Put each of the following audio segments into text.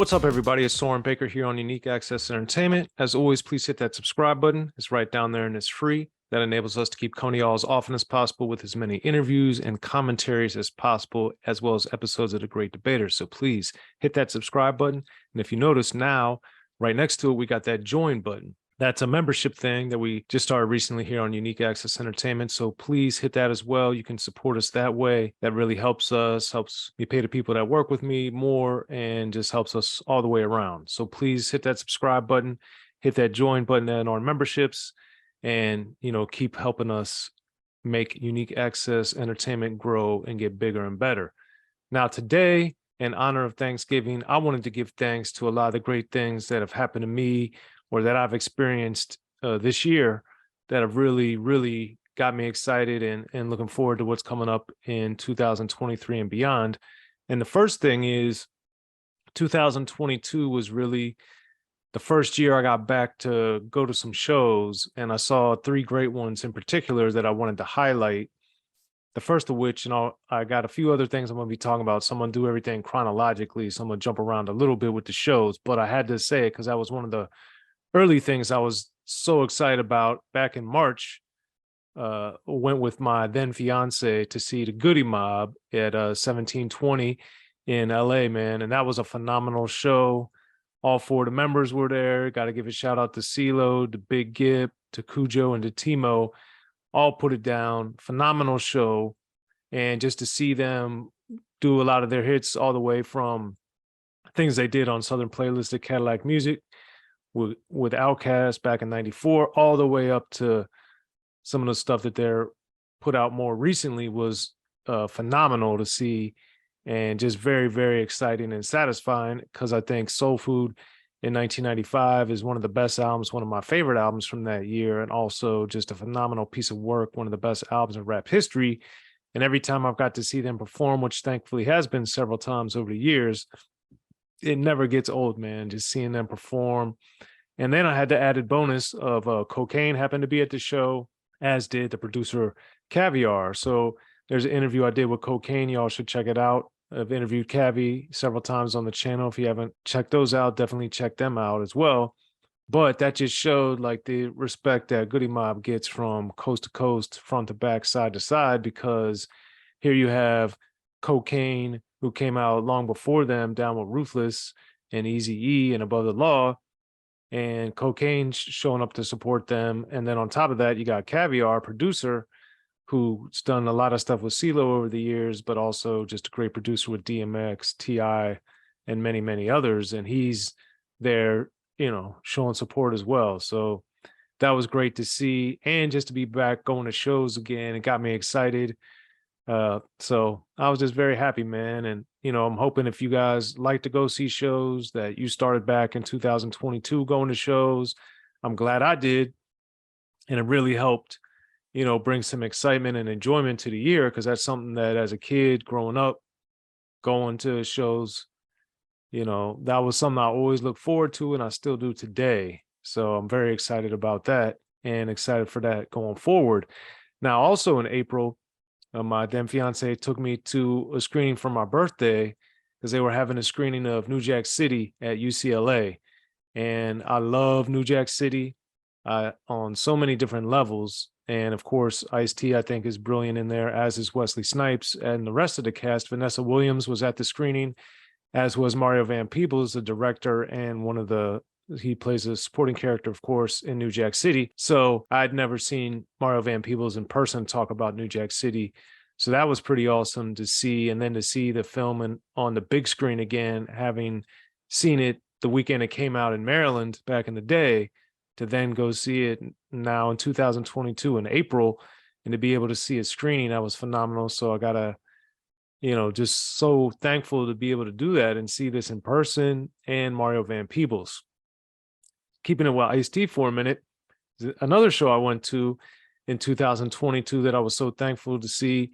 What's up, everybody? It's Soren Baker here on Unique Access Entertainment. As always, please hit that subscribe button. It's right down there and it's free. That enables us to keep coming to y'all as often as possible with as many interviews and commentaries as possible, as well as episodes of The Great Debaters. So please hit that subscribe button. And if you notice now, right next to it, we got that join button. That's a membership thing that we just started recently here on Unique Access Entertainment. So please hit that as well. You can support us that way. That really helps us, helps me pay the people that work with me more, and just helps us all the way around. So please hit that subscribe button, hit that join button on our memberships, and, keep helping us make Unique Access Entertainment grow and get bigger and better. Now, today, in honor of Thanksgiving, I wanted to give thanks to a lot of the great things that have happened to me or that I've experienced this year that have really, really got me excited and looking forward to what's coming up in 2023 and beyond. And the first thing is 2022 was really the first year I got back to go to some shows, and I saw three great ones in particular that I wanted to highlight. The first of which, I got a few other things I'm going to be talking about. So I'm going to do everything chronologically. So I'm going to jump around a little bit with the shows, but I had to say it because that was one of the early things I was so excited about. Back in March, went with my then fiance to see the Goodie Mob at 1720 in LA, man. And that was a phenomenal show. All four of the members were there. Got to give a shout out to CeeLo, to Big Gip, to Cujo, and to Timo. All put it down. Phenomenal show. And just to see them do a lot of their hits, all the way from things they did on Southern Playlist of Cadillac Music with Outkast back in '94, all the way up to some of the stuff that they're put out more recently was phenomenal to see, and just very, very exciting and satisfying, because I think Soul Food in 1995 is one of the best albums, one of my favorite albums from that year, and also just a phenomenal piece of work, one of the best albums in rap history. And every time I've got to see them perform, which thankfully has been several times over the years, it never gets old, man, just seeing them perform. And then I had the added bonus of Cocaine happened to be at the show, as did the producer Caviar. So there's an interview I did with Cocaine. Y'all should check it out. I've interviewed Cavi several times on the channel. If you haven't checked those out, definitely check them out as well. But that just showed like the respect that Goodie Mob gets from coast to coast, front to back, side to side, because here you have Cocaine, who came out long before them, down with Ruthless and Eazy-E and Above the Law, and Cocaine showing up to support them. And then on top of that, you got Caviar, producer, who's done a lot of stuff with CeeLo over the years, but also just a great producer with DMX, T.I., and many, many others. And he's there, showing support as well. So that was great to see. And just to be back going to shows again, it got me excited. So I was just very happy, man. And, I'm hoping if you guys like to go see shows, that you started back in 2022 going to shows. I'm glad I did. And it really helped, bring some excitement and enjoyment to the year, because that's something that as a kid growing up, going to shows, that was something I always look forward to, and I still do today. So I'm very excited about that and excited for that going forward. Now, also in April, my then fiance took me to a screening for my birthday, because they were having a screening of New Jack City at UCLA. And I love New Jack City on so many different levels. And of course, Ice-T, I think, is brilliant in there, as is Wesley Snipes and the rest of the cast. Vanessa Williams was at the screening, as was Mario Van Peebles, the director, and he plays a supporting character, of course, in New Jack City. So I'd never seen Mario Van Peebles in person talk about New Jack City. So that was pretty awesome to see. And then to see the film on the big screen again, having seen it the weekend it came out in Maryland back in the day, to then go see it now in 2022 in April, and to be able to see a screening, that was phenomenal. So I gotta, just so thankful to be able to do that and see this in person, and Mario Van Peebles. Keeping it with Ice-T for a minute, another show I went to in 2022 that I was so thankful to see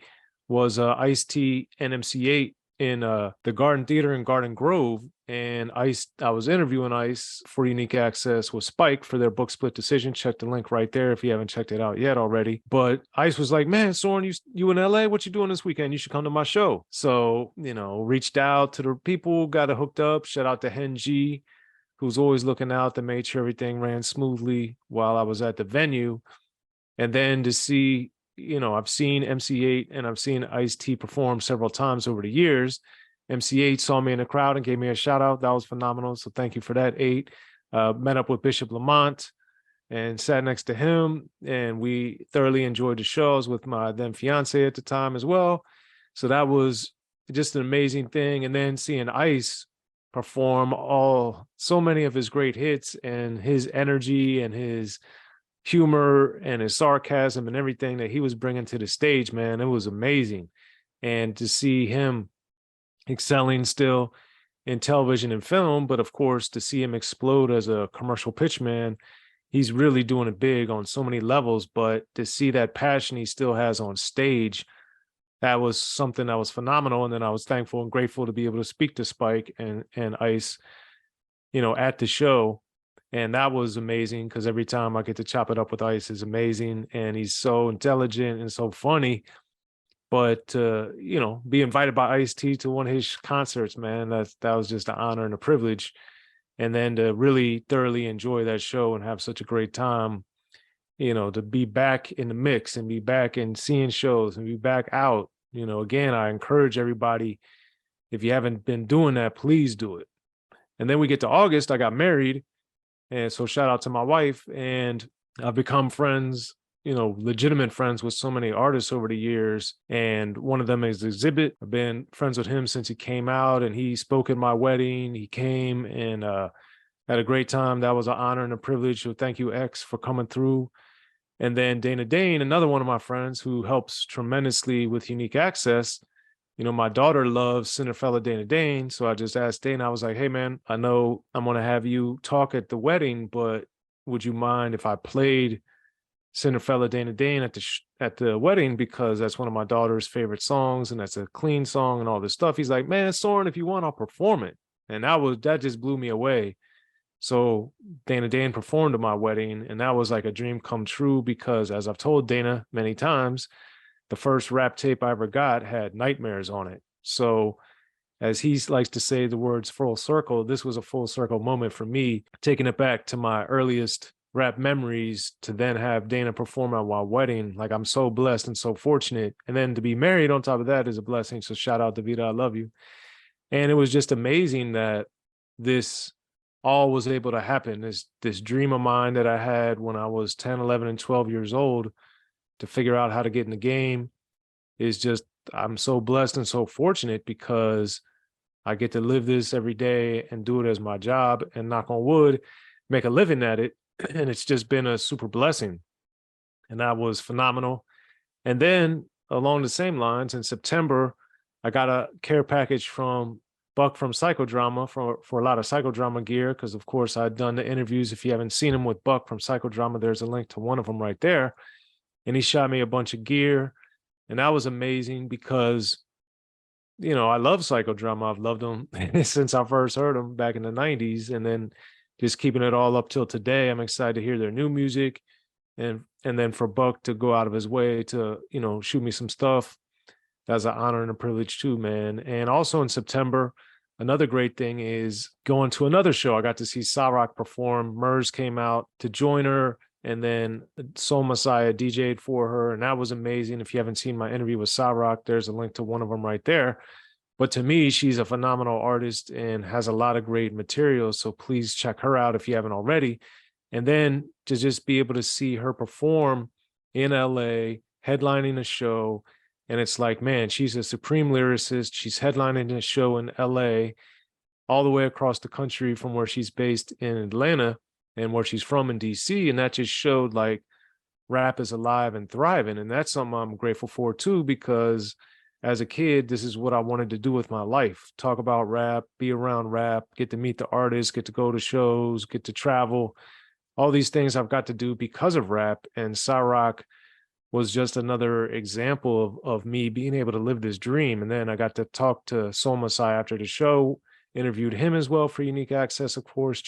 was Ice-T and MC Eiht in the Garden Theater in Garden Grove. And I was interviewing Ice for Unique Access with Spike for their book Split Decision. Check the link right there if you haven't checked it out yet already. But Ice was like, man, Soren, you in LA? What you doing this weekend? You should come to my show. So, reached out to the people, got it hooked up. Shout out to Hen G, who's always looking out to make sure everything ran smoothly while I was at the venue. And then to see, I've seen MC8 and I've seen Ice-T perform several times over the years. MC8 saw me in the crowd and gave me a shout out. That was phenomenal. So thank you for that, Eiht. Met up with Bishop Lamont and sat next to him. And we thoroughly enjoyed the shows with my then fiance at the time as well. So that was just an amazing thing. And then seeing Ice perform so many of his great hits and his energy and his humor and his sarcasm and everything that he was bringing to the stage, man, it was amazing. And to see him excelling still in television and film, but of course to see him explode as a commercial pitchman, he's really doing it big on so many levels. But to see that passion he still has on stage, that was something that was phenomenal. And then I was thankful and grateful to be able to speak to Spike and Ice, at the show. And that was amazing because every time I get to chop it up with Ice is amazing. And he's so intelligent and so funny. But, be invited by Ice-T to one of his concerts, man, that was just an honor and a privilege. And then to really thoroughly enjoy that show and have such a great time, to be back in the mix and be back and seeing shows and be back out. Again, I encourage everybody, if you haven't been doing that, please do it. And then we get to August, I got married. And so shout out to my wife, and I've become friends, legitimate friends with so many artists over the years. And one of them is Xzibit. I've been friends with him since he came out, and he spoke at my wedding. He came and had a great time. That was an honor and a privilege. So thank you, X, for coming through. And then Dane, another one of my friends who helps tremendously with Unique Access. My daughter loves Cinderfella Dane. So I just asked Dane, I was like, hey, man, I know I'm going to have you talk at the wedding, but would you mind if I played Cinderfella Dane at the wedding? Because that's one of my daughter's favorite songs, and that's a clean song and all this stuff. He's like, man, Soren, if you want, I'll perform it. And that just blew me away. So Dane performed at my wedding, and that was like a dream come true because, as I've told Dana many times, the first rap tape I ever got had Nightmares on it. So as he likes to say the words full circle, this was a full circle moment for me, taking it back to my earliest rap memories to then have Dana perform at my wedding. Like, I'm so blessed and so fortunate. And then to be married on top of that is a blessing. So shout out to Vida, I love you. And it was just amazing that this all was able to happen. This dream of mine that I had when I was 10, 11, and 12 years old to figure out how to get in the game is just, I'm so blessed and so fortunate because I get to live this every day and do it as my job and, knock on wood, make a living at it. And it's just been a super blessing. And that was phenomenal. And then along the same lines, in September, I got a care package from Buck from Psychodrama for a lot of Psychodrama gear, because of course I'd done the interviews. If you haven't seen them with Buck from Psychodrama, there's a link to one of them right there. And he shot me a bunch of gear, and that was amazing because, I love Psychodrama. I've loved them since I first heard them back in the 90s. And then just keeping it all up till today, I'm excited to hear their new music. And then for Buck to go out of his way to, shoot me some stuff, that's an honor and a privilege too, man. And also in September, another great thing is going to another show. I got to see Sa-Roc perform. Murs came out to join her, and then Soul Messiah DJ'd for her, and that was amazing. If you haven't seen my interview with Sa-Roc, there's a link to one of them right there. But to me, she's a phenomenal artist and has a lot of great material, so please check her out if you haven't already. And then to just be able to see her perform in LA, headlining a show, and it's like, man, she's a supreme lyricist. She's headlining a show in LA, all the way across the country from where she's based in Atlanta and where she's from in D.C. And that just showed like rap is alive and thriving. And that's something I'm grateful for too, because as a kid, this is what I wanted to do with my life. Talk about rap, be around rap, get to meet the artists, get to go to shows, get to travel. All these things I've got to do because of rap. And Sa-Roc was just another example of me being able to live this dream. And then I got to talk to Soma after the show, interviewed him as well for Unique Access, of course.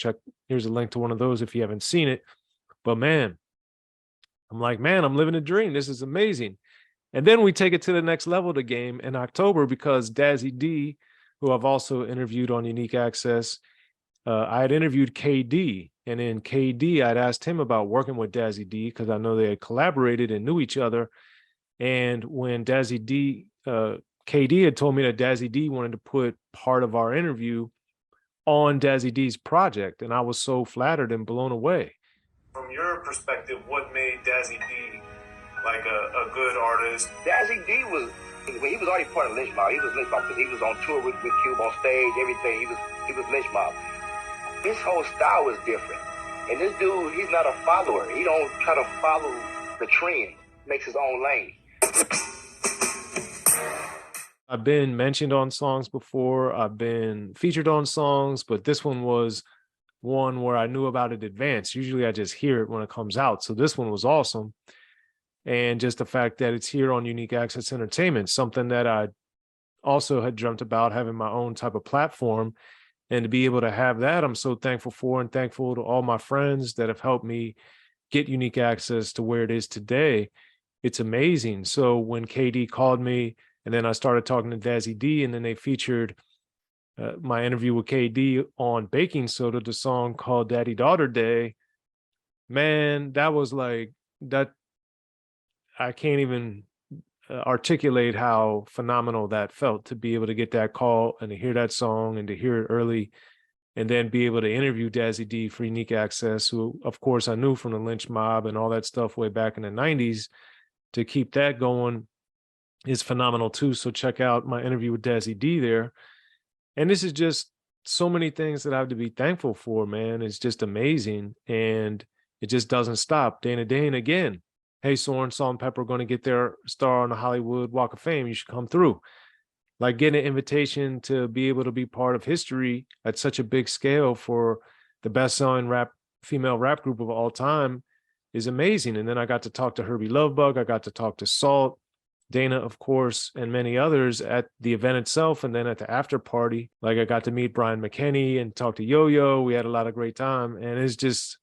Here's a link to one of those if you haven't seen it. But man, I'm like, man, I'm living a dream. This is amazing. And then we take it to the next level of the game in October, because Dazzie Dee, who I've also interviewed on Unique Access, I had interviewed KD, and in KD, I'd asked him about working with Dazzie Dee because I know they had collaborated and knew each other. And when Dazzie Dee, KD had told me that Dazzie Dee wanted to put part of our interview on Dazzie Dee's project, and I was so flattered and blown away. From your perspective, what made Dazzie Dee like a good artist? Dazzie Dee was already part of Lynch Mob. He was Lynch Mob because he was on tour with Cube on stage, everything. He was Lynch Mob. His whole style was different. And this dude, he's not a follower. He don't try to follow the trend. He makes his own lane. I've been mentioned on songs before. I've been featured on songs, but this one was one where I knew about it in advance. Usually I just hear it when it comes out. So this one was awesome. And just the fact that it's here on Unique Access Entertainment, something that I also had dreamt about, having my own type of platform. And to be able to have that, I'm so thankful for, and thankful to all my friends that have helped me get Unique Access to where it is today. It's amazing. So when KD called me, and then I started talking to Dazzie Dee, and then they featured my interview with KD on Baking Soda, the song called Daddy Daughter Day, man, that was like, that I can't even articulate how phenomenal that felt, to be able to get that call and to hear that song and to hear it early, and then be able to interview Dazzie Dee for Unique Access, who of course I knew from the Lynch Mob and all that stuff way back in the 90s. To keep that going is phenomenal too. So check out my interview with Dazzie Dee there. And this is just so many things that I have to be thankful for, man. It's just amazing. And it just doesn't stop. Dane again. Hey, Soren, Salt and Pepper are going to get their star on the Hollywood Walk of Fame. You should come through. Like, getting an invitation to be able to be part of history at such a big scale for the best-selling female rap group of all time is amazing. And then I got to talk to Herbie Lovebug. I got to talk to Salt, Dana, of course, and many others at the event itself. And then at the after party, like, I got to meet Brian McKinney and talk to Yo-Yo. We had a lot of great time. And it's just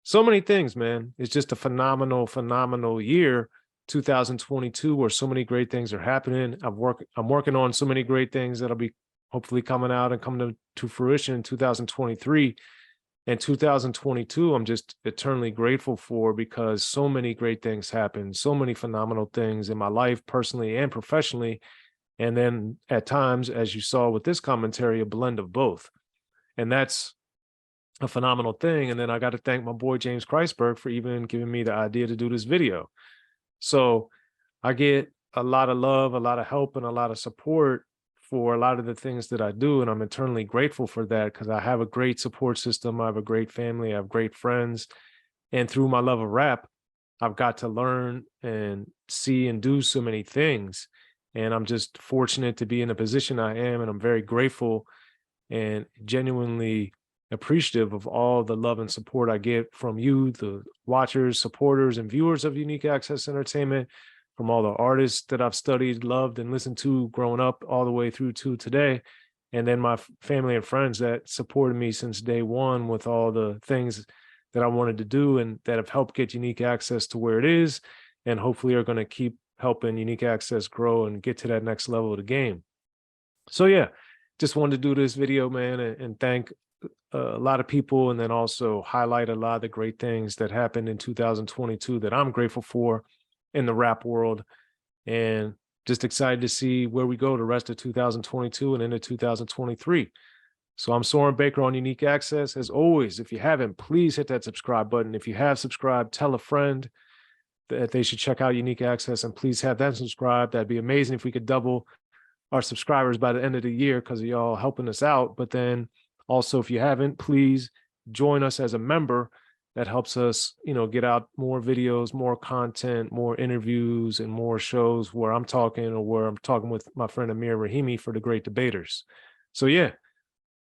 so many things, man. It's just a phenomenal year, 2022, where so many great things are happening. I'm working on so many great things that'll be hopefully coming out and coming to fruition in 2023. And 2022, I'm just eternally grateful for, because so many great things happen, so many phenomenal things in my life, personally and professionally. And then at times, as you saw with this commentary, a blend of both. And that's a phenomenal thing. And then I got to thank my boy James Kreisberg for even giving me the idea to do this video. So I get a lot of love, a lot of help, and a lot of support for a lot of the things that I do. And I'm eternally grateful for that, because I have a great support system. I have a great family. I have great friends. And through my love of rap, I've got to learn and see and do so many things. And I'm just fortunate to be in the position I am. And I'm very grateful and genuinely appreciative of all the love and support I get from you, the watchers, supporters, and viewers of Unique Access Entertainment, from all the artists that I've studied, loved, and listened to growing up all the way through to today. And then my family and friends that supported me since day one with all the things that I wanted to do, and that have helped get Unique Access to where it is, and hopefully are going to keep helping Unique Access grow and get to that next level of the game. So yeah, just wanted to do this video, man, and thank a lot of people, and then also highlight a lot of the great things that happened in 2022 that I'm grateful for in the rap world, and just excited to see where we go the rest of 2022 and into 2023. So I'm Soren Baker on Unique Access. As always, if you haven't, please hit that subscribe button. If you have subscribed, tell a friend that they should check out Unique Access, and please have them subscribe. That'd be amazing if we could double our subscribers by the end of the year, because of y'all helping us out. But then also, if you haven't, please join us as a member. That helps us, get out more videos, more content, more interviews, and more shows where I'm talking, or where I'm talking with my friend Amir Rahimi for the Great Debaters. So yeah,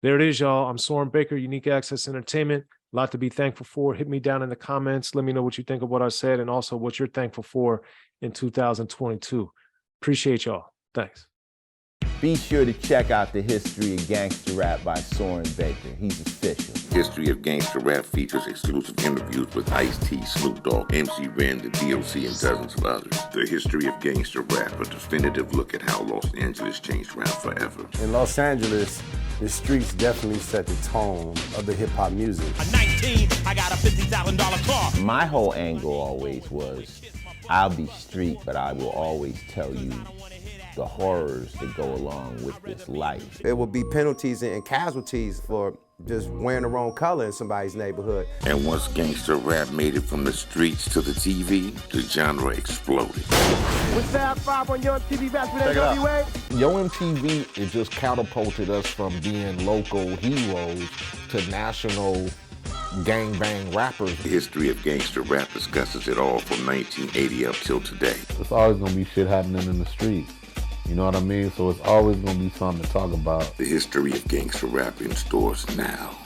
there it is, y'all. I'm Soren Baker, Unique Access Entertainment. A lot to be thankful for. Hit me down in the comments. Let me know what you think of what I said, and also what you're thankful for in 2022. Appreciate y'all. Thanks. Be sure to check out the History of Gangster Rap by Soren Baker. He's official. History of Gangster Rap features exclusive interviews with Ice-T, Snoop Dogg, MC Ren, the D.O.C, and dozens of others. The History of Gangster Rap, a definitive look at how Los Angeles changed rap forever. In Los Angeles, the streets definitely set the tone of the hip-hop music. At 19, I got a $50,000 car. My whole angle always was, I'll be street, but I will always tell you the horrors that go along with this life. There will be penalties and casualties for just wearing the wrong color in somebody's neighborhood. And once gangster rap made it from the streets to the TV, the genre exploded. With Fab 5 on Yo MTV Raps with NWA. Yo MTV, it just catapulted us from being local heroes to national gangbang rappers. The History of Gangster Rap discusses it all from 1980 up till today. It's always gonna be shit happening in the streets. You know what I mean? So it's always gonna be something to talk about. The History of Gangster Rap in stores now.